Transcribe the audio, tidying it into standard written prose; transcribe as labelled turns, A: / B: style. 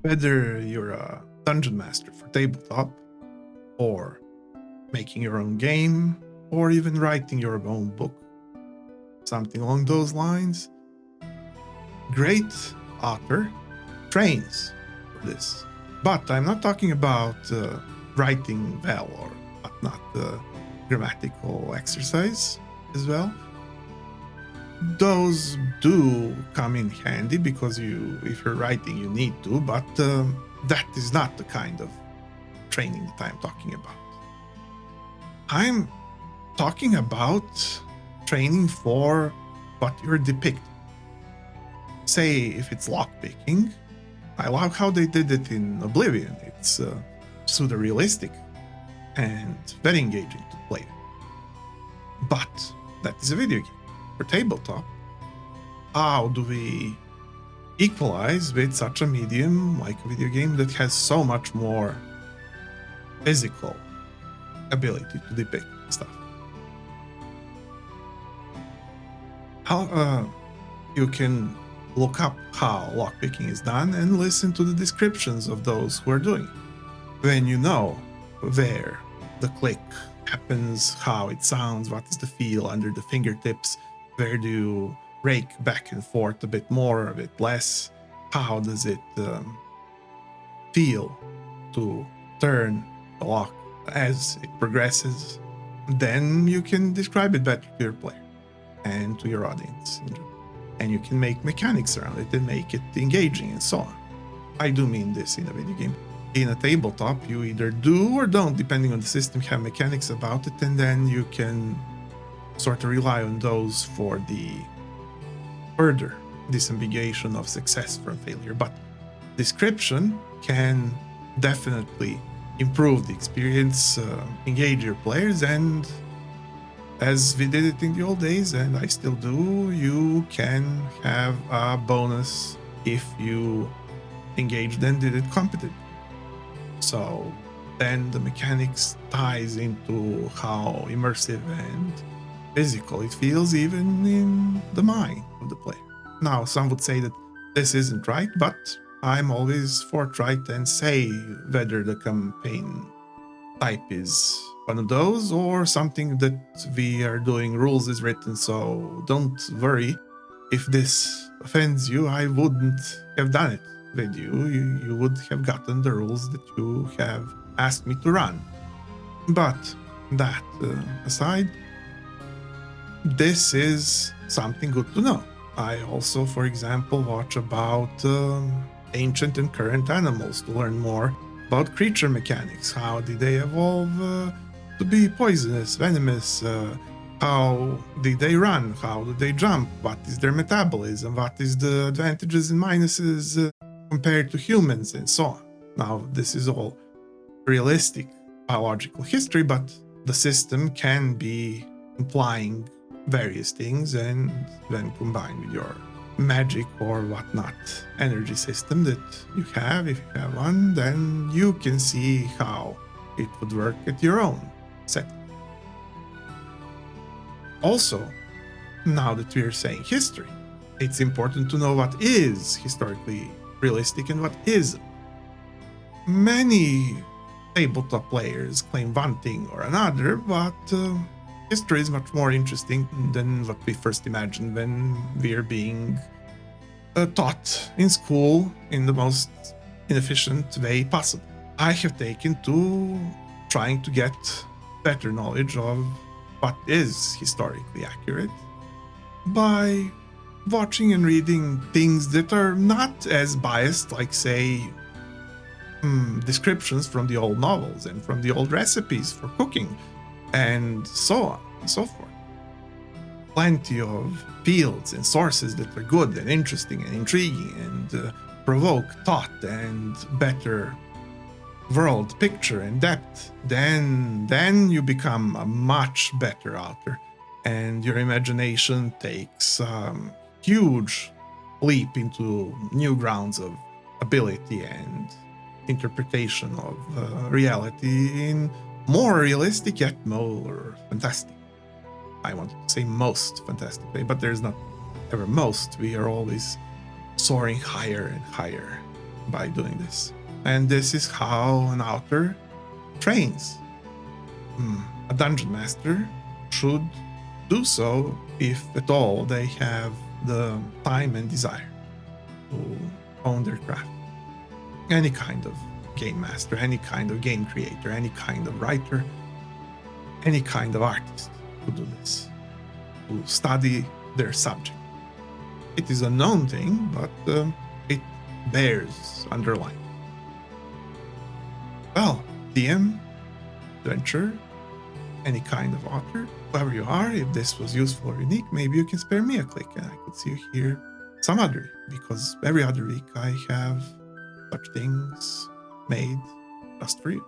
A: Whether you're a dungeon master for tabletop, or making your own game, or even writing your own book, something along those lines, great author trains for this. But I'm not talking about writing well or whatnot, grammatical exercise as well. Those do come in handy because if you're writing, you need to, but that is not the kind of training that I'm talking about. I'm talking about training for what you're depicting. Say if it's lockpicking, I love how they did it in Oblivion. It's pseudo-realistic and very engaging to play. But that is a video game. For tabletop, how do we equalize with such a medium like a video game that has so much more physical ability to depict stuff? How you can look up how lockpicking is done and listen to the descriptions of those who are doing it. When you know where the click happens, how it sounds, what is the feel under the fingertips, where do you rake back and forth a bit more, a bit less, how does it feel to turn the lock as it progresses, then you can describe it better to your player and to your audience. And you can make mechanics around it and make it engaging and so on. I do mean this in a video game. In a tabletop, you either do or don't, depending on the system, have mechanics about it, and then you can sort of rely on those for the further disambiguation of success from failure. But description can definitely improve the experience, engage your players, and as we did it in the old days, and I still do, you can have a bonus if you engaged and did it competently. So then the mechanics ties into how immersive and physical it feels, even in the mind of the player. Now, some would say that this isn't right, but I'm always forthright and say whether the campaign type is one of those or something that we are doing rules is written, so don't worry. If this offends you, I wouldn't have done it with you. You would have gotten the rules that you have asked me to run. But that aside, this is something good to know. I also, for example, watch about ancient and current animals to learn more about creature mechanics. How did they evolve to be poisonous, venomous? How did they run? How do they jump? What is their metabolism? What is the advantages and minuses compared to humans and so on? Now, this is all realistic biological history, but the system can be implying various things, and when combined with your magic or whatnot energy system that you have, if you have one, then you can see how it would work at your own setting. Also, now that we are saying history, it's important to know what is historically realistic and what isn't. Many tabletop players claim one thing or another, but history is much more interesting than what we first imagined when we're being taught in school in the most inefficient way possible. I have taken to trying to get better knowledge of what is historically accurate by watching and reading things that are not as biased, like, say, descriptions from the old novels and from the old recipes for cooking, and so on and so forth. Plenty of fields and sources that are good and interesting and intriguing and provoke thought and better world picture and depth. Then you become a much better author, and your imagination takes huge leap into new grounds of ability and interpretation of reality in more realistic yet more fantastic. I wanted to say most fantastic way, but there's not ever most. We are always soaring higher and higher by doing this. And this is how an author trains. A dungeon master should do so if at all they have the time and desire to own their craft. Any kind of game master, any kind of game creator, any kind of writer, any kind of artist to do this, to study their subject. It is a known thing, but it bears underlying. Well, DM, adventurer, any kind of author, whoever you are, if this was useful or unique, maybe you can spare me a click and I could see you here some other week, because every other week I have such things made just for you.